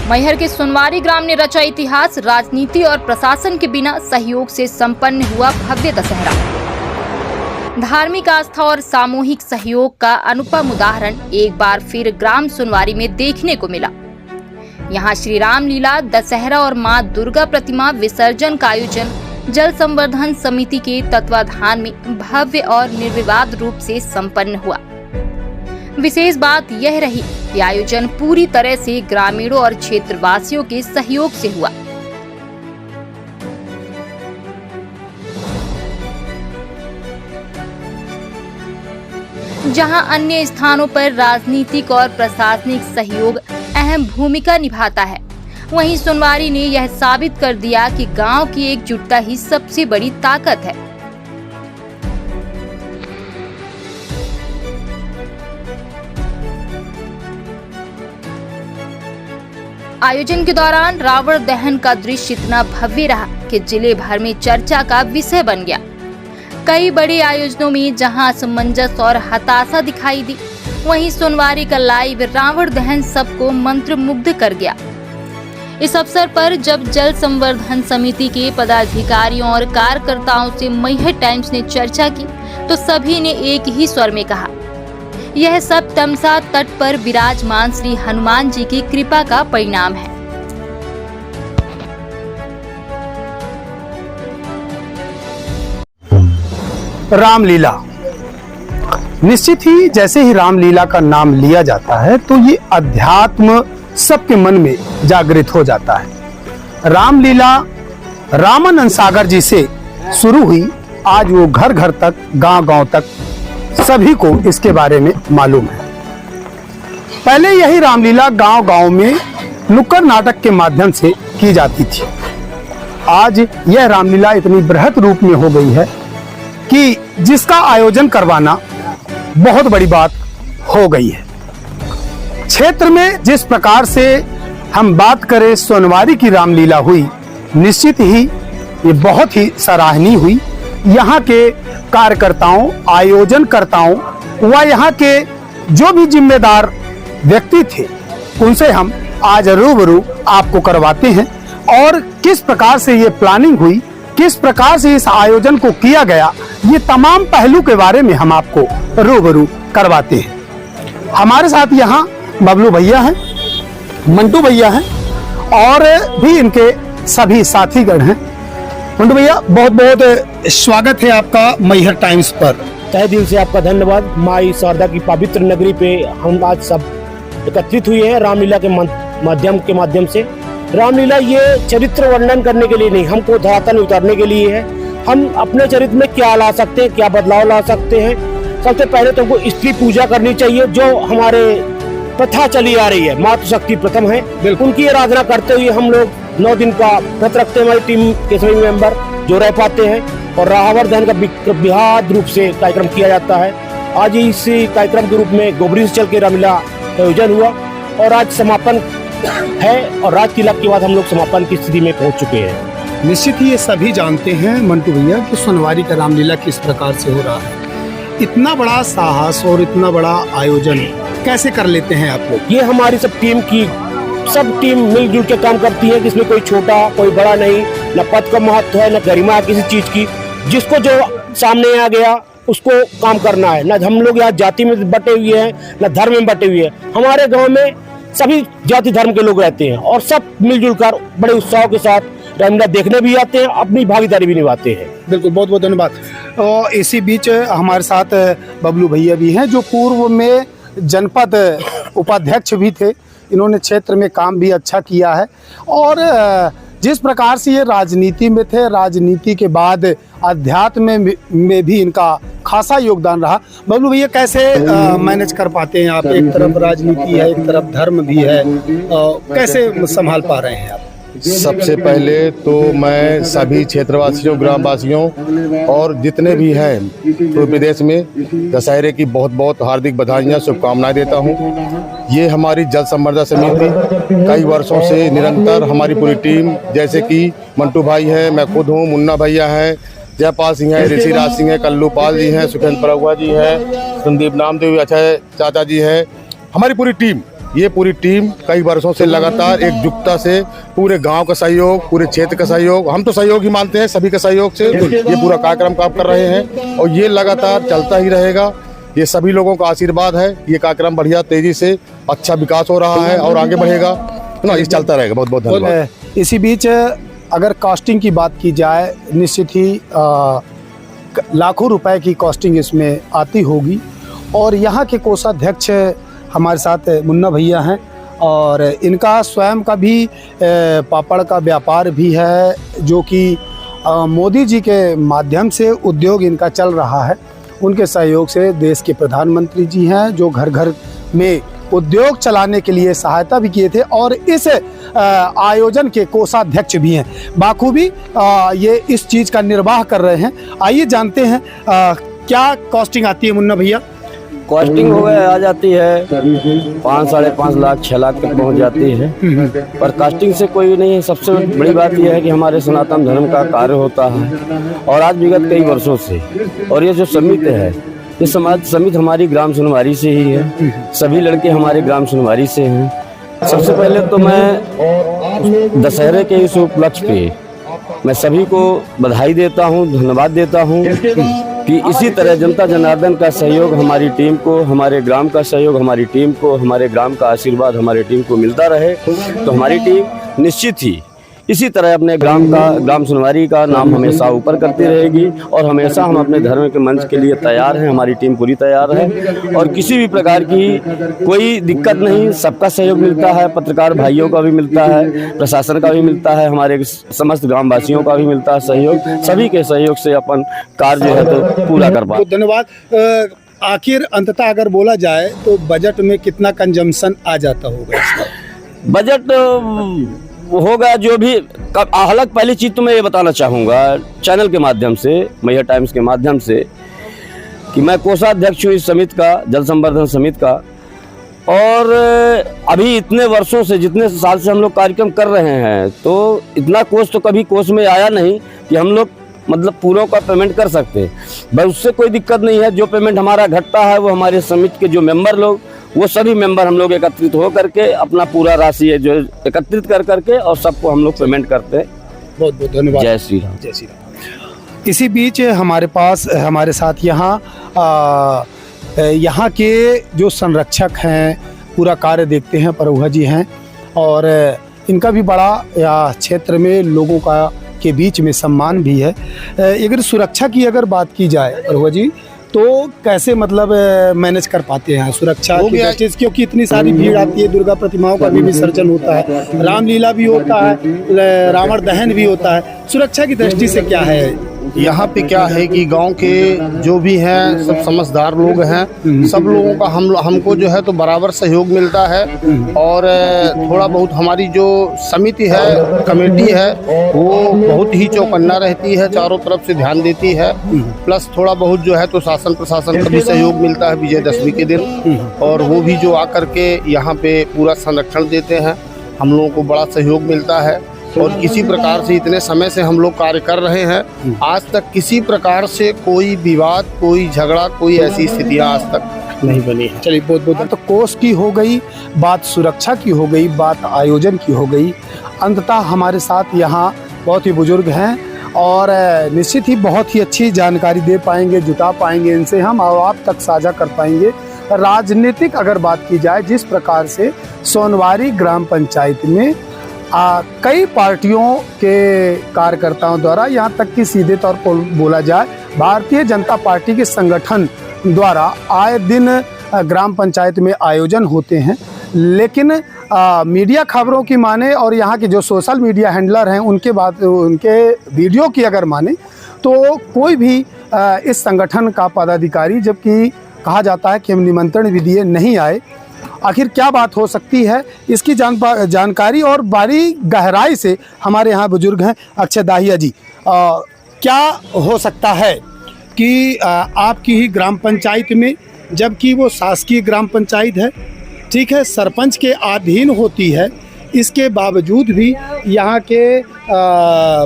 मैहर के सुनवारी ग्राम ने रचा इतिहास। राजनीति और प्रशासन के बिना सहयोग से संपन्न हुआ भव्य दशहरा। धार्मिक आस्था और सामूहिक सहयोग का अनुपम उदाहरण एक बार फिर ग्राम सुनवारी में देखने को मिला। यहाँ श्री राम लीला, दशहरा और मां दुर्गा प्रतिमा विसर्जन का आयोजन जल संवर्धन समिति के तत्वाधान में भव्य और निर्विवाद रूप से संपन्न हुआ। विशेष बात यह रही कि आयोजन पूरी तरह से ग्रामीणों और क्षेत्रवासियों के सहयोग से हुआ। जहां अन्य स्थानों पर राजनीतिक और प्रशासनिक सहयोग अहम भूमिका निभाता है, वहीं सुनवारी ने यह साबित कर दिया कि गांव की एकजुटता ही सबसे बड़ी ताकत है। आयोजन के दौरान रावण दहन का दृश्य इतना भव्य रहा कि जिले भर में चर्चा का विषय बन गया। कई बड़े आयोजनों में जहां असमंजस और हताशा दिखाई दी, वहीं सुनवारी का लाइव रावण दहन सबको मंत्रमुग्ध कर गया। इस अवसर पर जब जल संवर्धन समिति के पदाधिकारियों और कार्यकर्ताओं से मैहर टाइम्स ने चर्चा की, तो सभी ने एक ही स्वर में कहा, यह सब तमसा तट पर विराजमान श्री हनुमान जी की कृपा का परिणाम है। रामलीला, निश्चित ही जैसे ही रामलीला का नाम लिया जाता है तो ये अध्यात्म सबके मन में जागृत हो जाता है। रामलीला रामानंद सागर जी से शुरू हुई, आज वो घर घर तक, गांव गांव तक सभी को इसके बारे में मालूम है। पहले यही रामलीला गांव गांव में नुक्कड़ नाटक के माध्यम से की जाती थी। आज यह रामलीला इतनी बृहत रूप में हो गई है कि जिसका आयोजन करवाना बहुत बड़ी बात हो गई है। क्षेत्र में जिस प्रकार से हम बात करें सोनवारी की रामलीला हुई, निश्चित ही ये बहुत ही सराहनीय हुई। यहाँ के कार्यकर्ताओं, आयोजनकर्ताओं व यहाँ के जो भी जिम्मेदार व्यक्ति थे, उनसे हम आज रूबरू आपको करवाते हैं और किस प्रकार से ये प्लानिंग हुई, किस प्रकार से इस आयोजन को किया गया, ये तमाम पहलू के बारे में हम आपको रूबरू करवाते हैं। हमारे साथ यहाँ बबलू भैया हैं, मंटू भैया हैं और भी इनके सभी साथीगण हैं। मंटू भैया, बहुत बहुत स्वागत है आपका मैहर टाइम्स पर। तहे दिल से आपका धन्यवाद। माई शारदा की पवित्र नगरी पे हम आज सब एकत्रित हुए हैं रामलीला के माध्यम से। रामलीला ये चरित्र वर्णन करने के लिए नहीं, हमको धरातल उतारने के लिए है। हम अपने चरित्र में क्या ला सकते हैं, क्या बदलाव ला सकते हैं। सबसे पहले तो हमको स्त्री पूजा करनी चाहिए, जो हमारे प्रथा चली आ रही है, मातृशक्ति प्रथम है, उनकी आराधना करते हुए हम लोग 9 दिन का व्रत रखते हैं। हमारी टीम के सभी मेंबर जो रह पाते हैं और रावण दहन का बृहद रूप से कार्यक्रम किया जाता है। आज इसी कार्यक्रम के रूप में गोबरी से चल के रामलीला का आयोजन हुआ और आज समापन है और रात तिलक के बाद हम लोग समापन की स्थिति में पहुंच चुके हैं। निश्चित ही ये सभी जानते हैं मंटू भैया कि सोनवारी का रामलीला किस प्रकार से हो रहा है। इतना बड़ा साहस और इतना बड़ा आयोजन कैसे कर लेते हैं आप लोग? ये हमारी सब टीम मिलजुल के काम करती है, जिसमें कोई छोटा कोई बड़ा नहीं, न पद का महत्व है, न गरिमा है किसी चीज की। जिसको जो सामने आ गया उसको काम करना है। न हम लोग यहाँ जाति में बटे हुए हैं, न धर्म में बटे हुए हैं। हमारे गांव में सभी जाति धर्म के लोग रहते हैं और सब मिलजुल कर बड़े उत्साह के साथ रामलीला देखने भी आते हैं, अपनी भागीदारी भी निभाते हैं। बिल्कुल, बहुत बहुत धन्यवाद। और इसी बीच हमारे साथ बबलू भैया भी हैं, जो पूर्व में जनपद उपाध्यक्ष भी थे। इन्होंने क्षेत्र में काम भी अच्छा किया है और जिस प्रकार से ये राजनीति में थे, राजनीति के बाद अध्यात्म में भी इनका खासा योगदान रहा। बबलू भैया, कैसे मैनेज कर पाते हैं आप? एक तरफ राजनीति है, एक तरफ धर्म भी है, कैसे संभाल पा रहे हैं आप? सबसे पहले तो मैं सभी क्षेत्रवासियों, ग्रामवासियों और जितने भी हैं पूरे प्रदेश में दशहरे की बहुत बहुत हार्दिक बधाइयाँ, शुभकामनाएं देता हूँ। ये हमारी जल संवर्धन समिति कई वर्षों से निरंतर हमारी पूरी टीम, जैसे कि मंटू भाई है, मैं खुद हूँ, मुन्ना भैया है, जयपाल सिंह है, ऋषि राज सिंह है, कल्लू पाल जी हैं, सुखेंद्र परहुआ जी हैं, संदीप नामदेव अच्छा चाचा जी हैं, हमारी पूरी टीम ये पूरी टीम कई वर्षों से लगातार एकजुटता से पूरे गांव का सहयोग, पूरे क्षेत्र का सहयोग, हम तो सहयोग ही मानते हैं, सभी के सहयोग से ये पूरा कार्यक्रम काम कर रहे हैं और ये लगातार चलता ही रहेगा। ये सभी लोगों का आशीर्वाद है। ये कार्यक्रम बढ़िया तेजी से अच्छा विकास हो रहा है और आगे बढ़ेगा ना, ये चलता रहेगा। बहुत बहुत धन्यवाद। इसी बीच अगर कॉस्टिंग की बात की जाए, निश्चित ही लाखों रुपए की कॉस्टिंग इसमें आती होगी और यहाँ के कोषाध्यक्ष हमारे साथ मुन्ना भैया हैं और इनका स्वयं का भी पापड़ का व्यापार भी है, जो कि मोदी जी के माध्यम से उद्योग इनका चल रहा है। उनके सहयोग से देश के प्रधानमंत्री जी हैं जो घर घर में उद्योग चलाने के लिए सहायता भी किए थे और इस आयोजन के कोषाध्यक्ष भी हैं। बाखूबी ये इस चीज़ का निर्वाह कर रहे हैं। आइए जानते हैं क्या कॉस्टिंग आती है मुन्ना भैया। कॉस्टिंग हो गया आ जाती है 5, 5.5 लाख 6 लाख तक पहुंच जाती है, पर कास्टिंग से कोई नहीं है। सबसे बड़ी बात यह है कि हमारे सनातन धर्म का कार्य होता है और आज विगत कई वर्षों से, और ये जो समिति है, ये समाज समिति हमारी ग्राम सुनवारी से ही है। सभी लड़के हमारे ग्राम सुनवारी से हैं। सबसे पहले तो मैं दशहरे के इस उपलक्ष्य पे मैं सभी को बधाई देता हूँ, धन्यवाद देता हूँ कि इसी तरह जनता जनार्दन का सहयोग हमारी टीम को, हमारे ग्राम का सहयोग हमारी टीम को, हमारे ग्राम का आशीर्वाद हमारी टीम को मिलता रहे तो हमारी टीम निश्चित ही इसी तरह अपने ग्राम सुनवारी का नाम हमेशा ऊपर करती रहेगी और हमेशा हम अपने धर्म के मंच के लिए तैयार हैं। हमारी टीम पूरी तैयार है और किसी भी प्रकार की कोई दिक्कत नहीं, सबका सहयोग मिलता है। पत्रकार भाइयों का भी मिलता है, प्रशासन का भी मिलता है, हमारे समस्त ग्रामवासियों का भी मिलता है सहयोग। सभी के सहयोग से अपन कार्य जो है तो पूरा कर पाए। धन्यवाद। आखिर अंततः अगर बोला जाए तो बजट में कितना कंजम्पशन आ जाता होगा इसका? बजट होगा जो भी हालांकि पहली चीज़ तो मैं ये बताना चाहूँगा चैनल के माध्यम से, मैहर टाइम्स के माध्यम से, कि मैं कोषाध्यक्ष हूँ इस समिति का, जल संवर्धन समिति का, और अभी इतने वर्षों से, जितने साल से हम लोग कार्यक्रम कर रहे हैं, तो इतना कोष तो कभी कोष में आया नहीं कि हम लोग मतलब पूरों का पेमेंट कर सकते। बस उससे कोई दिक्कत नहीं है। जो पेमेंट हमारा घटता है वो हमारे समिति के जो मेंबर लोग, वो सभी मेंबर हम लोग एकत्रित हो करके अपना पूरा राशि है जो एकत्रित कर करके और सबको हम लोग पेमेंट करते हैं। बहुत बहुत धन्यवाद। जय श्री राम। जय श्री राम। इसी बीच हमारे साथ यहाँ के जो संरक्षक हैं, पूरा कार्य देखते हैं, परोहा जी हैं और इनका भी बड़ा क्षेत्र में लोगों के बीच में सम्मान भी है। अगर सुरक्षा की अगर बात की जाए परोहा जी, तो कैसे मतलब मैनेज कर पाते हैं सुरक्षा की दृष्टि से, क्योंकि इतनी सारी भीड़ आती है, दुर्गा प्रतिमाओं का भी विसर्जन होता है, रामलीला भी होता है, रावण दहन भी होता है, सुरक्षा की दृष्टि से क्या है? यहाँ पे क्या है कि गांव के जो भी हैं सब समझदार लोग हैं, सब लोगों का हमको जो है तो बराबर सहयोग मिलता है और थोड़ा बहुत हमारी जो समिति है, कमेटी है, वो बहुत ही चौकन्ना रहती है, चारों तरफ से ध्यान देती है। प्लस थोड़ा बहुत जो है तो शासन प्रशासन का भी सहयोग मिलता है विजयदशमी के दिन, और वो भी जो आकर के यहाँ पे पूरा संरक्षण देते हैं, हम लोगों को बड़ा सहयोग मिलता है। और किसी प्रकार से इतने समय से हम लोग कार्य कर रहे हैं, आज तक किसी प्रकार से कोई विवाद, कोई झगड़ा, कोई ऐसी स्थितियां आज तक नहीं बनी है। चलिए बहुत बहुत। तो कोष की हो गई बात, सुरक्षा की हो गई बात, आयोजन की हो गई। अंततः हमारे साथ यहाँ बहुत ही बुजुर्ग हैं और निश्चित ही बहुत ही अच्छी जानकारी दे पाएंगे, जुटा पाएंगे इनसे हम और आप तक साझा कर पाएंगे। राजनीतिक अगर बात की जाए, जिस प्रकार से सोनवारी ग्राम पंचायत में कई पार्टियों के कार्यकर्ताओं द्वारा, यहाँ तक कि सीधे तौर पर बोला जाए भारतीय जनता पार्टी के संगठन द्वारा आए दिन ग्राम पंचायत में आयोजन होते हैं, लेकिन मीडिया खबरों की माने और यहाँ के जो सोशल मीडिया हैंडलर हैं उनके वीडियो की अगर माने तो कोई भी इस संगठन का पदाधिकारी, जबकि कहा जाता है कि हम निमंत्रण भी दिए, नहीं आए। आखिर क्या बात हो सकती है, इसकी जानकारी और बड़ी गहराई से हमारे यहाँ बुजुर्ग हैं अक्षय दाहिया जी। क्या हो सकता है कि आपकी ही ग्राम पंचायत में, जबकि वो शासकीय ग्राम पंचायत है, ठीक है, सरपंच के अधीन होती है, इसके बावजूद भी यहाँ के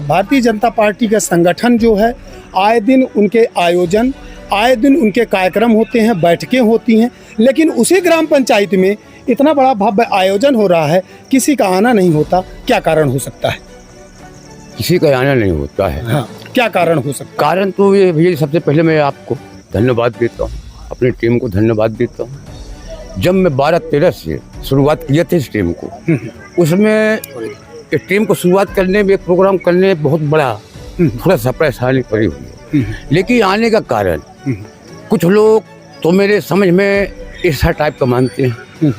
भारतीय जनता पार्टी का संगठन जो है, आए दिन उनके आयोजन, आए दिन उनके कार्यक्रम होते हैं, बैठकें होती हैं, लेकिन उसी ग्राम पंचायत में इतना बड़ा भव्य आयोजन हो रहा है, किसी का आना नहीं होता, क्या कारण हो सकता है? किसी का आना नहीं होता है। हाँ, क्या कारण हो सकता कारण तो ये भैया, सबसे पहले मैं आपको धन्यवाद देता हूँ, अपनी टीम को धन्यवाद देता हूँ। जब मैं 12-13 से शुरुआत किया था इस टीम को, उसमें इस टीम को शुरुआत करने में, प्रोग्राम करने में बहुत बड़ा थोड़ा सा परेशानी पड़ी हुई है। लेकिन आने का कारण कुछ लोग तो मेरे समझ में ऐसा टाइप का मानते हैं,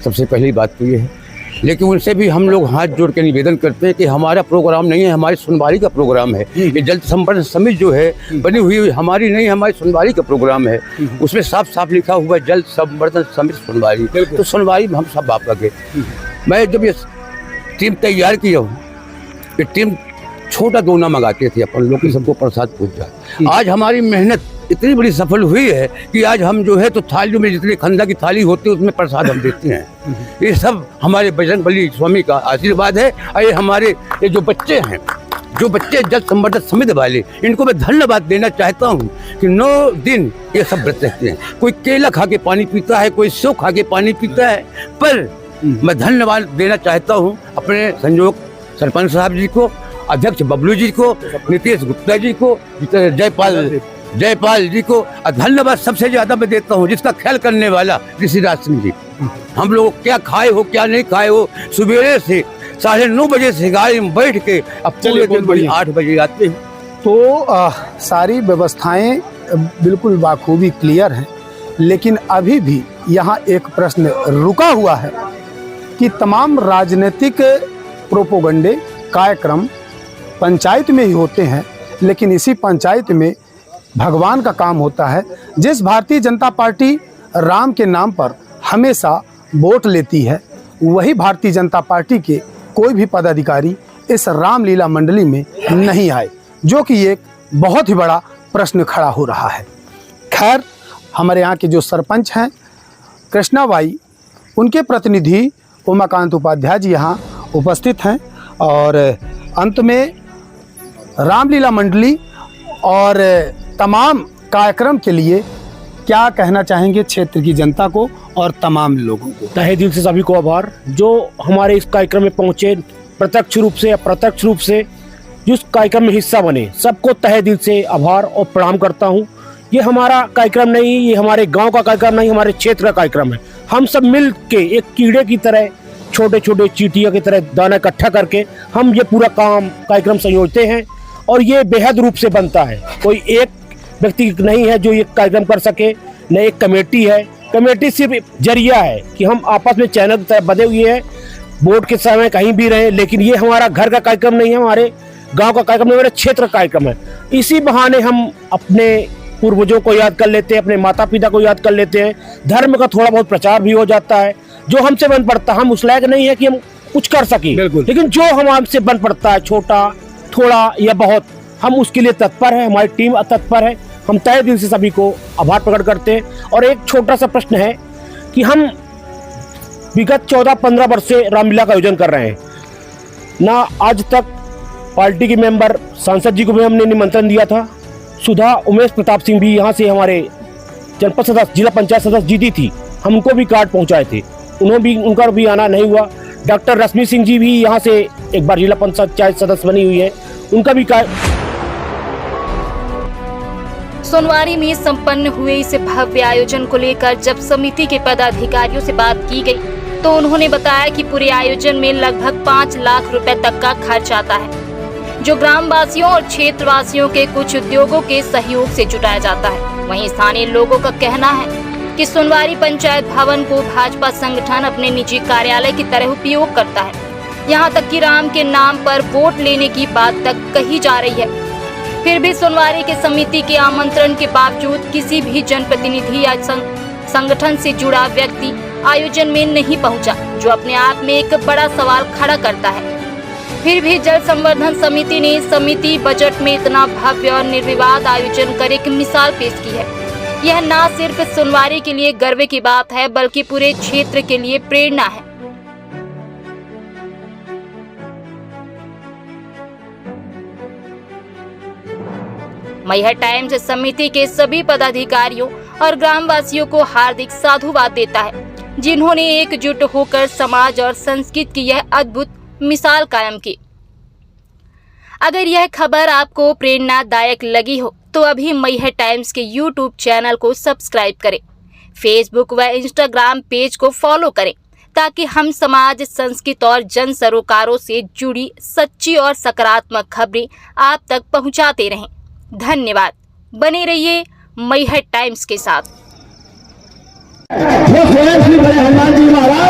सबसे पहली बात तो ये है। लेकिन उनसे भी हम लोग हाथ जोड़ के निवेदन करते हैं कि हमारा प्रोग्राम नहीं है, हमारी सुनवारी का प्रोग्राम है। ये जल संवर्धन समिति जो है बनी हुई हमारी नहीं, हमारी सुनवारी का प्रोग्राम है। उसमें साफ साफ लिखा हुआ है जल संवर्धन समिति सुनवारी। तो सुनवारी में हम सब आप लगे। मैं जब ये टीम तैयार किया हूँ, ये टीम छोटा दोना मंगाते थे अपन लोग, सबको प्रसाद पूछ जाए। आज हमारी मेहनत इतनी बड़ी सफल हुई है कि आज हम जो है तो थालियों में जितने खंदा की थाली होती है उसमें प्रसाद हम देते हैं। ये सब हमारे बजरंगबली स्वामी का आशीर्वाद है। और ये हमारे ये जो बच्चे हैं, जो बच्चे जल संवर्धन समिति वाले, इनको मैं धन्यवाद देना चाहता हूँ कि 9 दिन ये सब व्रत रखते हैं। कोई केला खा के पानी पीता है, कोई सेव खा के पानी पीता है, पर मैं धन्यवाद देना चाहता हूँ अपने संयोग सरपंच साहब जी को, अध्यक्ष बबलू जी को, नीतीश गुप्ता जी को, जयपाल जी को। धन्यवाद सबसे ज्यादा मैं देता हूँ जिसका ख्याल करने वाला ऋषिराज सिंह जी। हम लोग क्या खाए हो क्या नहीं खाए हो, सुबेरे से 9:30 बजे से गाड़ी में बैठ के अब पूरे दिन 8 बजे आते हैं। तो सारी व्यवस्थाएं बिल्कुल बाखूबी क्लियर हैं, लेकिन अभी भी यहाँ एक प्रश्न रुका हुआ है कि तमाम राजनीतिक प्रोपोगंडे कार्यक्रम पंचायत में ही होते हैं, लेकिन इसी पंचायत में भगवान का काम होता है। जिस भारतीय जनता पार्टी राम के नाम पर हमेशा वोट लेती है, वही भारतीय जनता पार्टी के कोई भी पदाधिकारी इस रामलीला मंडली में नहीं आए, जो कि एक बहुत ही बड़ा प्रश्न खड़ा हो रहा है। खैर, हमारे यहाँ के जो सरपंच हैं कृष्णाबाई, उनके प्रतिनिधि उमाकांत उपाध्याय जी यहाँ उपस्थित हैं और अंत में रामलीला मंडली और तमाम कार्यक्रम के लिए क्या कहना चाहेंगे क्षेत्र की जनता को और तमाम लोगों को? तहे दिल से सभी को आभार जो हमारे इस कार्यक्रम में पहुंचे, प्रत्यक्ष रूप से अप्रत्यक्ष रूप से जिस कार्यक्रम में हिस्सा बने, सबको तहे दिल से आभार और प्रणाम करता हूं। ये हमारा कार्यक्रम नहीं, ये हमारे गांव का कार्यक्रम नहीं, हमारे क्षेत्र का कार्यक्रम है। हम सब मिल के एक कीड़े की तरह, छोटे छोटे चींटियों की तरह दाना इकट्ठा करके हम ये पूरा कार्यक्रम संयोजते हैं और ये बेहद रूप से बनता है। कोई एक व्यक्ति नहीं है जो ये कार्यक्रम कर सके, न एक कमेटी है। कमेटी सिर्फ जरिया है कि हम आपस में चैनल की तरह बंधे हुए हैं, वोट के समय कहीं भी रहे, लेकिन ये हमारा घर का कार्यक्रम नहीं है, हमारे गांव का कार्यक्रम नहीं, हमारे क्षेत्र का कार्यक्रम है। इसी बहाने हम अपने पूर्वजों को याद कर लेते हैं, अपने माता पिता को याद कर लेते हैं, धर्म का थोड़ा बहुत प्रचार भी हो जाता है। जो हमसे बन पड़ता, हम उस लायक नहीं है कि हम कुछ कर सके, लेकिन जो हम हमसे बन पड़ता है, छोटा थोड़ा या बहुत, हम उसके लिए तत्पर है, हमारी टीम तत्पर है। हम तहे दिल से सभी को आभार प्रकट करते हैं। और एक छोटा सा प्रश्न है कि हम विगत 14-15 वर्ष से रामलीला का आयोजन कर रहे हैं ना। आज तक पार्टी के मेंबर, सांसद जी को भी हमने निमंत्रण दिया था। सुधा उमेश प्रताप सिंह भी यहाँ से हमारे जनपद सदस्य, जिला पंचायत सदस्य जीती थी, हम उनको भी कार्ड पहुँचाए थे, उनका भी आना नहीं हुआ। डॉक्टर रश्मि सिंह जी भी यहाँ से एक बार जिला पंचायत सदस्य बनी हुई है, उनका भी कार्ड। सोनवारी में संपन्न हुए इस भव्य आयोजन को लेकर जब समिति के पदाधिकारियों से बात की गई, तो उन्होंने बताया कि पूरे आयोजन में लगभग 5 लाख रुपए तक का खर्च आता है, जो ग्रामवासियों और क्षेत्रवासियों के कुछ उद्योगों के सहयोग से जुटाया जाता है। वहीं स्थानीय लोगों का कहना है कि सोनवारी पंचायत भवन को भाजपा संगठन अपने निजी कार्यालय की तरह उपयोग करता है। यहाँ तक कि राम के नाम पर वोट लेने की बात तक कही जा रही है। फिर भी सोनवारी के समिति के आमंत्रण के बावजूद किसी भी जनप्रतिनिधि या संगठन से जुड़ा व्यक्ति आयोजन में नहीं पहुंचा, जो अपने आप में एक बड़ा सवाल खड़ा करता है। फिर भी जल संवर्धन समिति ने समिति बजट में इतना भव्य और निर्विवाद आयोजन कर एक मिसाल पेश की है। यह न सिर्फ सोनवारी के लिए गर्व की बात है, बल्कि पूरे क्षेत्र के लिए प्रेरणा है। मैहर टाइम्स समिति के सभी पदाधिकारियों और ग्रामवासियों को हार्दिक साधुवाद देता है, जिन्होंने एकजुट होकर समाज और संस्कृति की यह अद्भुत मिसाल कायम की। अगर यह खबर आपको प्रेरणादायक लगी हो तो अभी मैहर टाइम्स के YouTube चैनल को सब्सक्राइब करें, फेसबुक व इंस्टाग्राम पेज को फॉलो करें ताकि हम समाज, संस्कृति और जन सरोकारों से जुड़ी सच्ची और सकारात्मक खबरें आप तक पहुंचाते रहें। धन्यवाद। बने रहिए मैहर टाइम्स के साथ। वो स्वयं श्री बड़े हनुमान जी महाराज